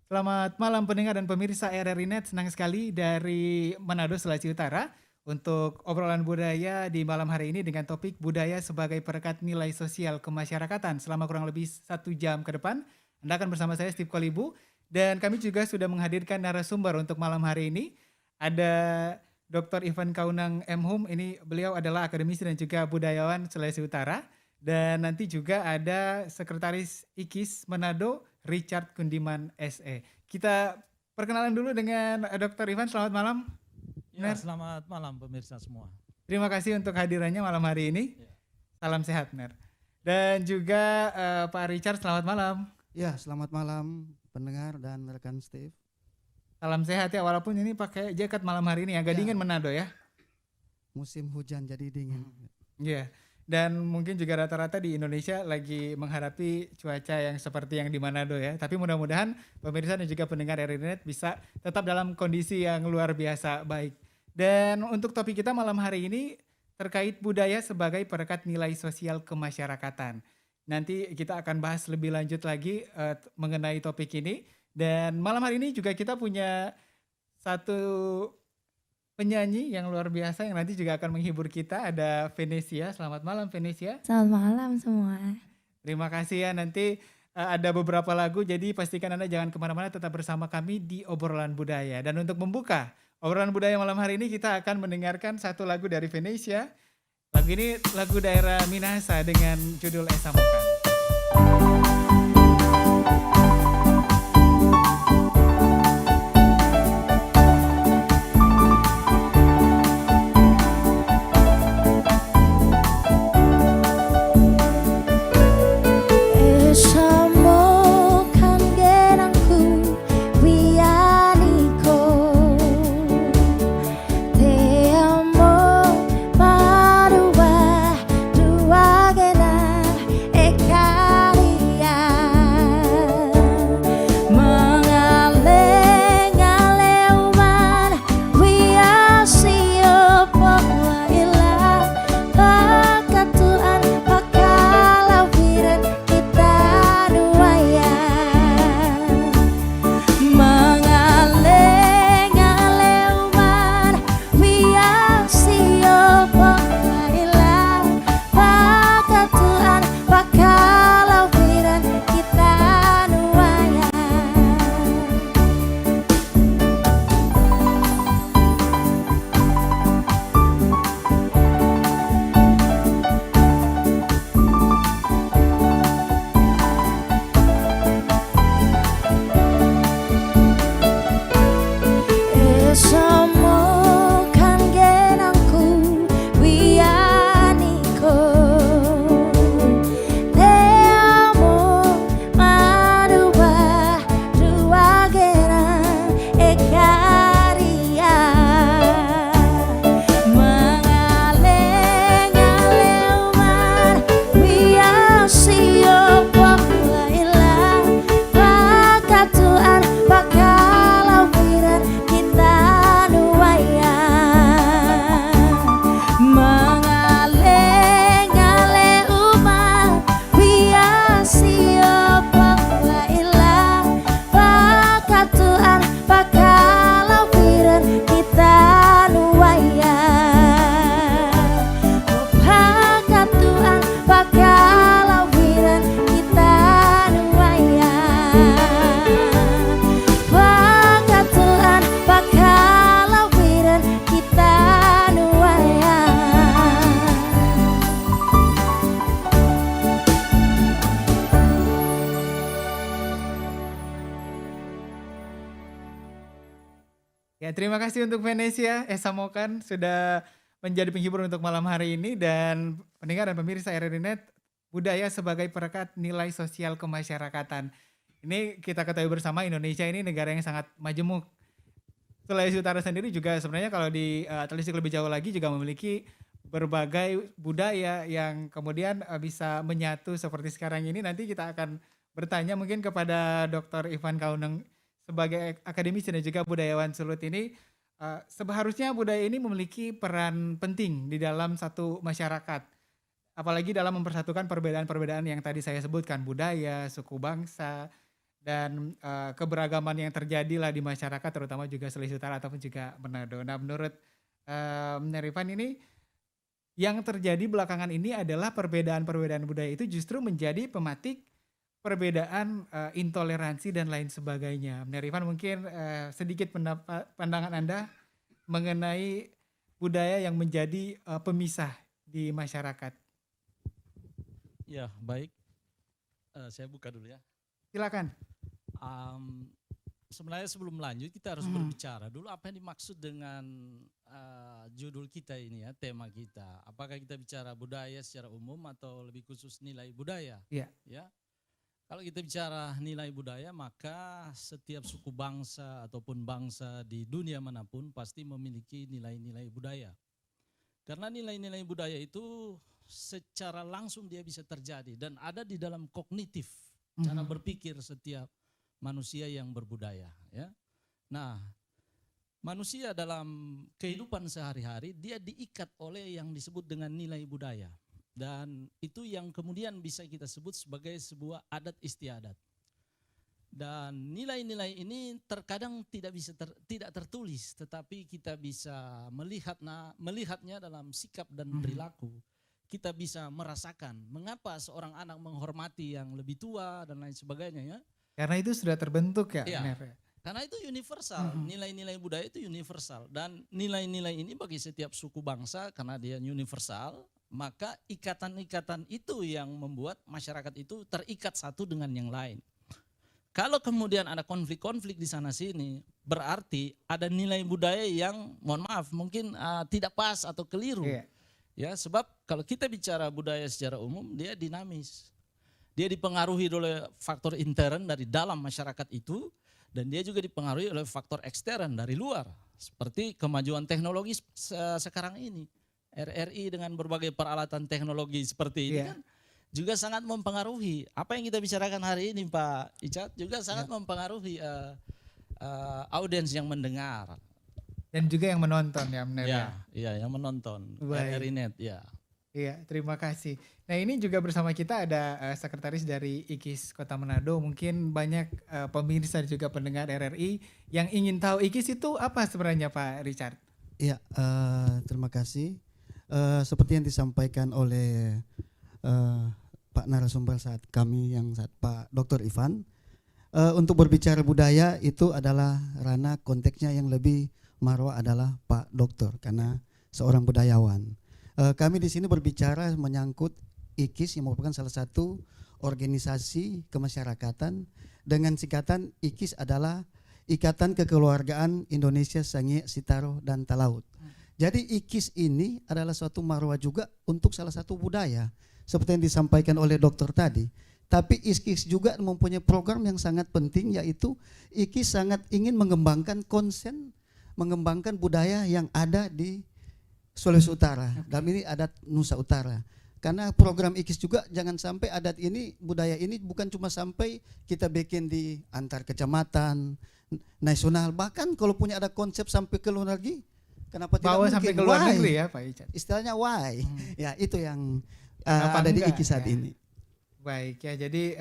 Selamat malam pendengar dan pemirsa RRI Net, senang sekali dari Manado, Sulawesi Utara untuk obrolan budaya di malam hari ini dengan topik budaya sebagai perekat nilai sosial kemasyarakatan. Selama kurang lebih 1 jam ke depan, Anda akan bersama saya Steve Kolibu dan kami juga sudah menghadirkan narasumber untuk malam hari ini. Ada Dr. Ivan Kaunang M. Hum, ini beliau adalah akademisi dan juga budayawan Sulawesi Utara. Dan nanti juga ada Sekretaris IKIS Manado, Richard Kundiman SE. Kita perkenalan dulu dengan Dr. Ivan, selamat malam. Ya, selamat malam pemirsa semua. Terima kasih untuk hadirannya malam hari ini. Ya. Salam sehat, Ner. Dan juga Pak Richard, selamat malam. Ya, selamat malam pendengar dan rekan Steve. Salam sehat ya, walaupun ini pakai jaket malam hari ini agak Ya. dingin Manado ya. Musim hujan jadi dingin. Iya. Dan mungkin juga rata-rata di Indonesia lagi menghadapi cuaca yang seperti yang di Manado ya. Tapi mudah-mudahan pemirsa dan juga pendengar RRI Net bisa tetap dalam kondisi yang luar biasa baik. Dan untuk topik kita malam hari ini terkait budaya sebagai perekat nilai sosial kemasyarakatan. Nanti kita akan bahas lebih lanjut lagi mengenai topik ini. Dan malam hari ini juga kita punya satu penyanyi yang luar biasa yang nanti juga akan menghibur kita, ada Venesia. Selamat malam Venesia. Selamat malam semua. Terima kasih ya, nanti ada beberapa lagu, jadi pastikan Anda jangan kemana-mana, tetap bersama kami di Obrolan Budaya. Dan untuk membuka Obrolan Budaya malam hari ini kita akan mendengarkan satu lagu dari Venesia. Lagu ini lagu daerah Minahasa dengan judul Esamokan. Ya, terima kasih untuk Venesia, Esamokan sudah menjadi penghibur untuk malam hari ini, dan pendengar dan pemirsa RRI Net, budaya sebagai perekat nilai sosial kemasyarakatan. Ini kita ketahui bersama, Indonesia ini negara yang sangat majemuk. Sulawesi Utara sendiri juga sebenarnya kalau ditelisik lebih jauh lagi juga memiliki berbagai budaya yang kemudian bisa menyatu seperti sekarang ini. Nanti kita akan bertanya mungkin kepada Dr. Ivan Kaunang sebagai akademisi dan juga budayawan Sulut ini, seharusnya budaya ini memiliki peran penting di dalam satu masyarakat. Apalagi dalam mempersatukan perbedaan-perbedaan yang tadi saya sebutkan, budaya, suku bangsa, dan keberagaman yang terjadi lah di masyarakat terutama juga Sulawesi Utara ataupun juga Manado. Nah menurut Nerifan ini yang terjadi belakangan ini adalah perbedaan-perbedaan budaya itu justru menjadi pematik perbedaan intoleransi dan lain sebagainya. Nerifan mungkin sedikit pandangan Anda mengenai budaya yang menjadi pemisah di masyarakat. Ya, baik. Saya buka dulu ya. Silakan. Sebenarnya sebelum lanjut kita harus berbicara dulu apa yang dimaksud dengan judul kita ini ya, tema kita. Apakah kita bicara budaya secara umum atau lebih khusus nilai budaya? Iya. Ya. Kalau kita bicara nilai budaya, maka setiap suku bangsa ataupun bangsa di dunia manapun pasti memiliki nilai-nilai budaya. Karena nilai-nilai budaya itu secara langsung dia bisa terjadi dan ada di dalam kognitif cara berpikir setiap manusia yang berbudaya. Ya. Nah, manusia dalam kehidupan sehari-hari dia diikat oleh yang disebut dengan nilai budaya. Dan itu yang kemudian bisa kita sebut sebagai sebuah adat istiadat. Dan nilai-nilai ini terkadang tidak tertulis, tetapi kita bisa melihatnya dalam sikap dan perilaku. Kita bisa merasakan mengapa seorang anak menghormati yang lebih tua dan lain sebagainya ya. Karena itu sudah terbentuk ya. Iya. Karena itu universal, nilai-nilai budaya itu universal. Dan nilai-nilai ini bagi setiap suku bangsa karena dia universal, maka ikatan-ikatan itu yang membuat masyarakat itu terikat satu dengan yang lain. Kalau kemudian ada konflik-konflik di sana sini, berarti ada nilai budaya yang mohon maaf mungkin tidak pas atau keliru. Iya. Ya, sebab kalau kita bicara budaya secara umum dia dinamis. Dia dipengaruhi oleh faktor intern dari dalam masyarakat itu dan dia juga dipengaruhi oleh faktor ekstern dari luar. Seperti kemajuan teknologi sekarang ini. RRI dengan berbagai peralatan teknologi seperti ini kan juga sangat mempengaruhi. Apa yang kita bicarakan hari ini Pak Icat juga sangat mempengaruhi audiens yang mendengar. Dan juga yang menonton ya benar ya. Iya yang menonton. Baik. RRI Net ya. Iya, terima kasih. Nah ini juga bersama kita ada sekretaris dari IKIS Kota Manado. Mungkin banyak pemirsa dan juga pendengar RRI yang ingin tahu IKIS itu apa sebenarnya Pak Richard? Iya, terima kasih. Seperti yang disampaikan oleh Pak narasumber saat Pak Dr. Ivan, untuk berbicara budaya itu adalah ranah konteksnya yang lebih marwah adalah Pak Dokter karena seorang budayawan. Kami di sini berbicara menyangkut IKIS yang merupakan salah satu organisasi kemasyarakatan dengan singkatan IKIS adalah Ikatan Kekeluargaan Indonesia Sangihe Sitaro dan Talaut. Jadi IKIS ini adalah suatu marwah juga untuk salah satu budaya seperti yang disampaikan oleh dokter tadi. Tapi IKIS juga mempunyai program yang sangat penting yaitu IKIS sangat ingin mengembangkan mengembangkan budaya yang ada di Sulawesi Utara. Dalam ini adat Nusa Utara. Karena program IKIS juga jangan sampai adat ini, budaya ini bukan cuma sampai kita bikin di antar kecamatan, nasional. Bahkan kalau punya ada konsep sampai ke luar negeri, kenapa tidak mungkin? Sampai ke luar negeri ya Pak Icat? Istilahnya why? Ya itu yang ada di IKIS saat ini. Baik ya, jadi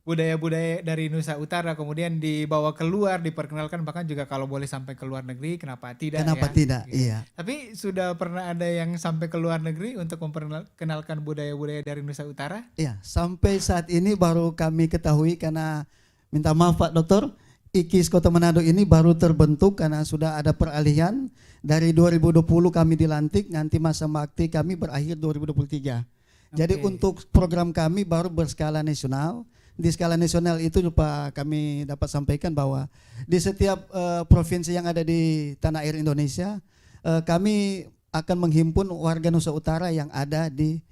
budaya-budaya dari Nusa Utara kemudian dibawa keluar, diperkenalkan bahkan juga kalau boleh sampai ke luar negeri, kenapa tidak? Kenapa ya? tidak? Gitu. Iya. Tapi sudah pernah ada yang sampai ke luar negeri untuk memperkenalkan budaya-budaya dari Nusa Utara? Iya, sampai saat ini baru kami ketahui karena minta maaf Pak Dokter, IKIS Kota Manado ini baru terbentuk karena sudah ada peralihan dari 2020 kami dilantik, nanti masa bakti kami berakhir 2023. Jadi untuk program kami baru berskala nasional. Di skala nasional itu Pak kami dapat sampaikan bahwa di setiap provinsi yang ada di tanah air Indonesia kami akan menghimpun warga Nusa Utara yang ada di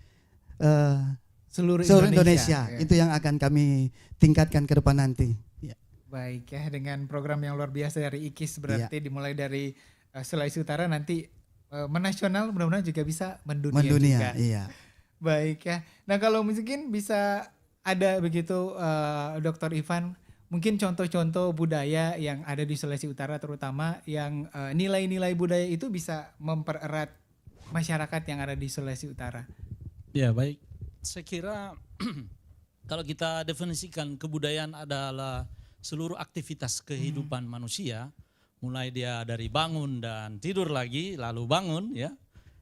seluruh Indonesia. Ya. Itu yang akan kami tingkatkan ke depan nanti. Ya. Baik ya, dengan program yang luar biasa dari IKIS berarti dimulai dari Sulawesi Utara nanti menasional, mudah-mudahan juga bisa mendunia juga. Iya. Baik ya. Nah kalau mungkin bisa ada begitu Dr. Ivan, mungkin contoh-contoh budaya yang ada di Sulawesi Utara terutama yang nilai-nilai budaya itu bisa mempererat masyarakat yang ada di Sulawesi Utara. Ya baik, saya kira kalau kita definisikan kebudayaan adalah seluruh aktivitas kehidupan manusia, mulai dia dari bangun dan tidur lagi, lalu bangun ya.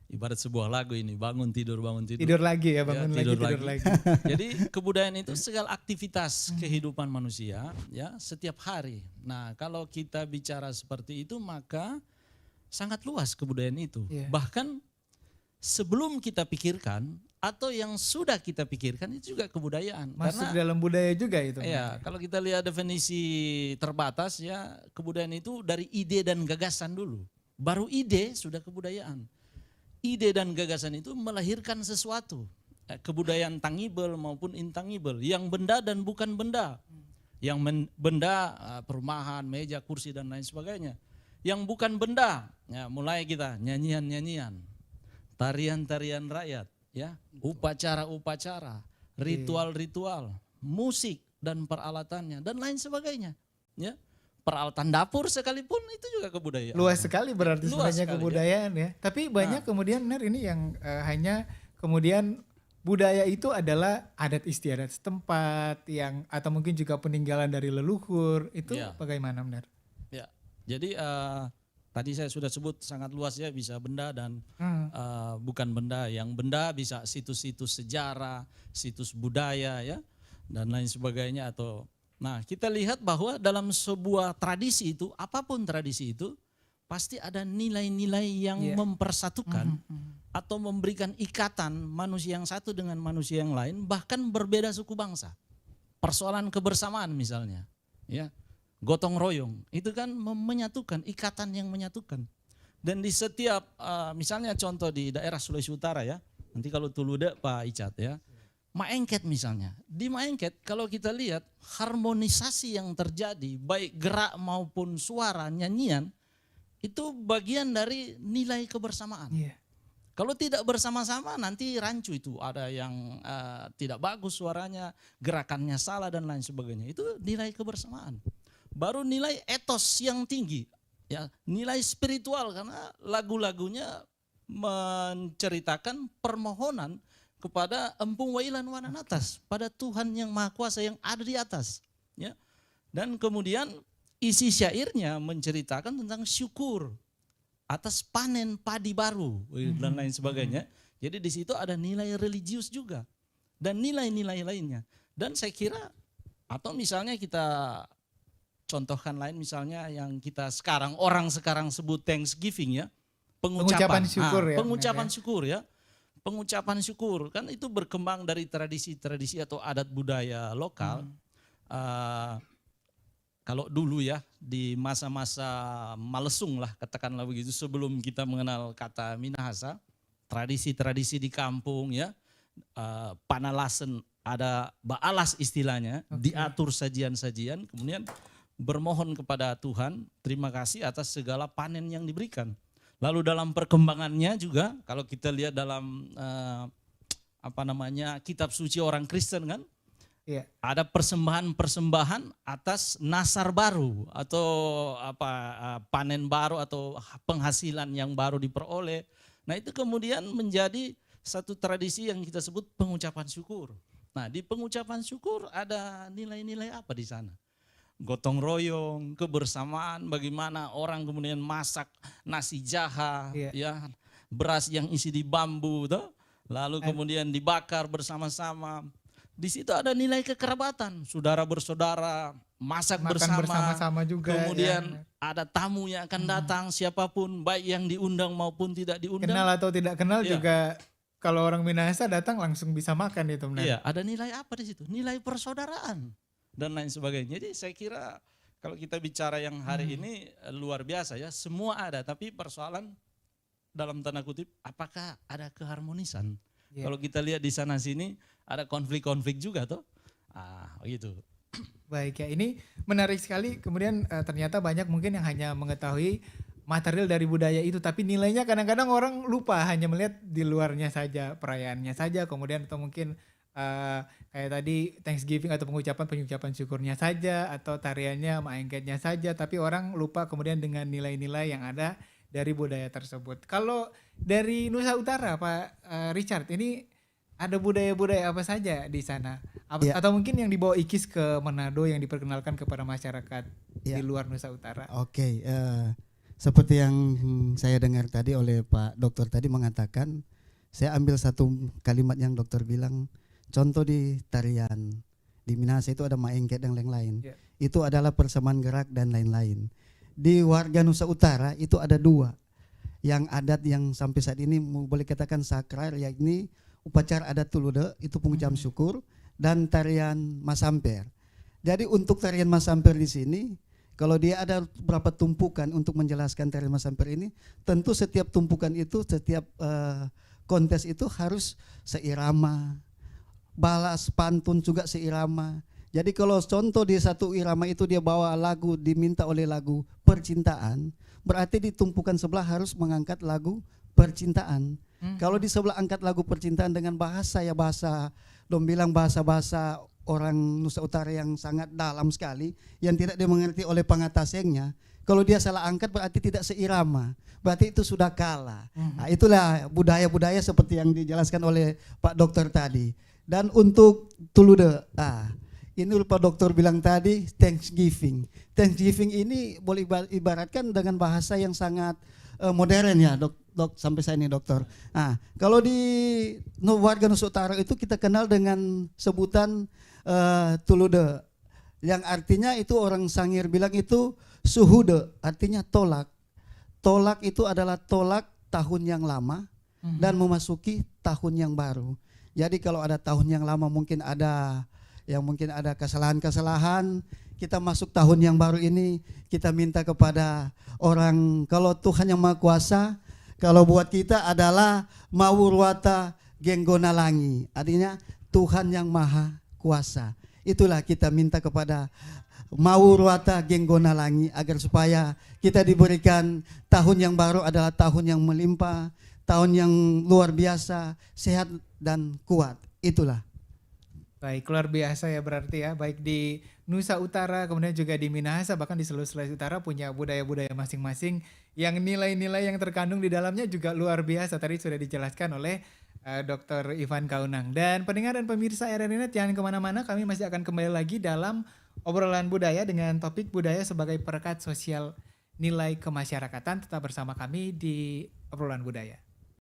Ibarat sebuah lagu ini, bangun tidur Tidur lagi ya, bangun lagi, tidur tidur lagi. Jadi kebudayaan itu segala aktivitas kehidupan manusia ya setiap hari. Nah, kalau kita bicara seperti itu maka sangat luas kebudayaan itu. Iya. Bahkan sebelum kita pikirkan atau yang sudah kita pikirkan itu juga kebudayaan. Masuk Karena dalam budaya juga itu. ya, kalau kita lihat definisi terbatas ya, kebudayaan itu dari ide dan gagasan dulu. Baru ide sudah kebudayaan. Ide dan gagasan itu melahirkan sesuatu. Kebudayaan tangible maupun intangible, yang benda dan bukan benda. Yang benda perumahan, meja, kursi dan lain sebagainya. Yang bukan benda, ya mulai kita nyanyian-nyanyian, tarian-tarian rakyat, ya, upacara-upacara, ritual-ritual, musik dan peralatannya dan lain sebagainya, ya. Peralatan dapur sekalipun itu juga kebudayaan. Luas sekali berarti Luas sebenarnya sekali, kebudayaan ya. Tapi banyak kemudian benar ini yang hanya kemudian budaya itu adalah adat istiadat setempat yang atau mungkin juga peninggalan dari leluhur. Itu Ya. bagaimana benar? Ya, jadi tadi saya sudah sebut sangat luas ya, bisa benda dan bukan benda. Yang benda bisa situs-situs sejarah, situs budaya ya, dan lain sebagainya. Nah, kita lihat bahwa dalam sebuah tradisi itu, apapun tradisi itu, pasti ada nilai-nilai yang mempersatukan atau memberikan ikatan manusia yang satu dengan manusia yang lain, bahkan berbeda suku bangsa. Persoalan kebersamaan misalnya, ya, gotong royong, itu kan menyatukan, ikatan yang menyatukan. Dan di setiap, misalnya contoh di daerah Sulawesi Utara ya, nanti kalau Tuluda Pak Icat ya, Maengket misalnya, di Maengket kalau kita lihat harmonisasi yang terjadi baik gerak maupun suara nyanyian itu bagian dari nilai kebersamaan. Iya. Kalau tidak bersama-sama nanti rancu itu, ada yang tidak bagus suaranya, gerakannya salah dan lain sebagainya. Itu nilai kebersamaan. Baru nilai etos yang tinggi, ya, nilai spiritual karena lagu-lagunya menceritakan permohonan kepada Empung Wailan Wanan atas, pada Tuhan yang Maha Kuasa yang ada di atas, ya. Dan kemudian isi syairnya menceritakan tentang syukur atas panen padi baru dan lain sebagainya. Jadi di situ ada nilai religius juga dan nilai-nilai lainnya. Dan saya kira atau misalnya kita contohkan lain misalnya yang kita sekarang orang sekarang sebut Thanksgiving ya, Pengucapan syukur ya, pengucapan benar ya. syukur ya. Pengucapan syukur kan itu berkembang dari tradisi-tradisi atau adat budaya lokal. Kalau dulu ya di masa-masa Malesung lah katakanlah begitu, sebelum kita mengenal kata Minahasa, tradisi-tradisi di kampung ya, panalasen ada baalas istilahnya, diatur sajian-sajian, kemudian bermohon kepada Tuhan terima kasih atas segala panen yang diberikan. Lalu dalam perkembangannya juga kalau kita lihat dalam kitab suci orang Kristen kan, Iya. ada persembahan-persembahan atas nasar baru atau panen baru atau penghasilan yang baru diperoleh. Nah itu kemudian menjadi satu tradisi yang kita sebut pengucapan syukur. Nah di pengucapan syukur ada nilai-nilai apa di sana? Gotong royong, kebersamaan, bagaimana orang kemudian masak nasi jaha, ya, beras yang isi di bambu, toh, lalu kemudian dibakar bersama-sama. Di situ ada nilai kekerabatan, saudara bersaudara, masak bersama-sama juga. Kemudian ya. ada tamu yang akan datang, siapapun, baik yang diundang maupun tidak diundang. Kenal atau tidak kenal Iya. juga, kalau orang Minahasa datang langsung bisa makan itu benar. Iya, ada nilai apa di situ? Nilai persaudaraan dan lain sebagainya. Jadi saya kira kalau kita bicara yang hari ini luar biasa ya, semua ada, tapi persoalan dalam tanda kutip apakah ada keharmonisan? Iya. Kalau kita lihat di sana sini ada konflik-konflik juga toh. Gitu. Baik ya, ini menarik sekali. Kemudian ternyata banyak mungkin yang hanya mengetahui material dari budaya itu, tapi nilainya kadang-kadang orang lupa, hanya melihat di luarnya saja, perayaannya saja, kemudian atau mungkin kayak tadi Thanksgiving atau pengucapan syukurnya saja, atau tariannya, maengketnya saja, tapi orang lupa kemudian dengan nilai-nilai yang ada dari budaya tersebut. Kalau dari Nusa Utara Pak Richard, ini Ada budaya-budaya apa saja di sana? Ya, Atau mungkin yang dibawa IKIS ke Manado yang diperkenalkan kepada masyarakat di ya. luar Nusa Utara? Oke, seperti yang saya dengar tadi oleh Pak Dokter tadi mengatakan, saya ambil satu kalimat yang dokter bilang, contoh di tarian di Minahasa itu ada maengket dan lain-lain. Ya. Itu adalah persamaan gerak dan lain-lain. Di warga Nusa Utara itu ada dua yang adat yang sampai saat ini boleh katakan sakral, yakni upacara adat Tulude itu pengucapan syukur dan tarian Masamper. Jadi untuk tarian Masamper di sini, kalau dia ada berapa tumpukan untuk menjelaskan tarian Masamper ini, tentu setiap tumpukan itu, setiap kontes itu harus seirama, balas pantun juga seirama. Jadi kalau contoh di satu irama itu dia bawa lagu, diminta oleh lagu percintaan, berarti di tumpukan sebelah harus mengangkat lagu percintaan. Kalau di sebelah angkat lagu percintaan dengan bahasa, ya bahasa, dong bilang bahasa-bahasa orang Nusa Utara yang sangat dalam sekali, yang tidak dimengerti oleh pengatasnya. Kalau dia salah angkat berarti tidak seirama, berarti itu sudah kalah. Nah, itulah budaya-budaya seperti yang dijelaskan oleh Pak Dokter tadi. Dan untuk Tulude, ini Pak Dokter bilang tadi Thanksgiving. Thanksgiving ini boleh ibaratkan dengan bahasa yang sangat modern ya, dok sampai saya ini dokter. Kalau di warga Nusa Utara itu kita kenal dengan sebutan Tulude, yang artinya itu orang Sangir bilang itu suhude, artinya tolak. Tolak itu adalah tolak tahun yang lama dan memasuki tahun yang baru. Jadi kalau ada tahun yang lama mungkin ada kesalahan-kesalahan, kita masuk tahun yang baru ini kita minta kepada orang, kalau Tuhan yang Maha Kuasa, kalau buat kita adalah Mawurwata Genggonalangi, artinya Tuhan yang Maha Kuasa. Itulah kita minta kepada Mawurwata Genggonalangi agar supaya kita diberikan tahun yang baru adalah tahun yang melimpah, tahun yang luar biasa, sehat dan kuat. Itulah. Baik, luar biasa ya berarti ya, baik di Nusa Utara, kemudian juga di Minahasa, bahkan di seluruh Sulawesi Utara punya budaya-budaya masing-masing yang nilai-nilai yang terkandung di dalamnya juga luar biasa. Tadi sudah dijelaskan oleh Dr. Ivan Kaunang. Dan pendengar dan pemirsa RRI Net jangan kemana-mana, kami masih akan kembali lagi dalam obrolan budaya dengan topik budaya sebagai perekat sosial nilai kemasyarakatan. Tetap bersama kami di obrolan budaya.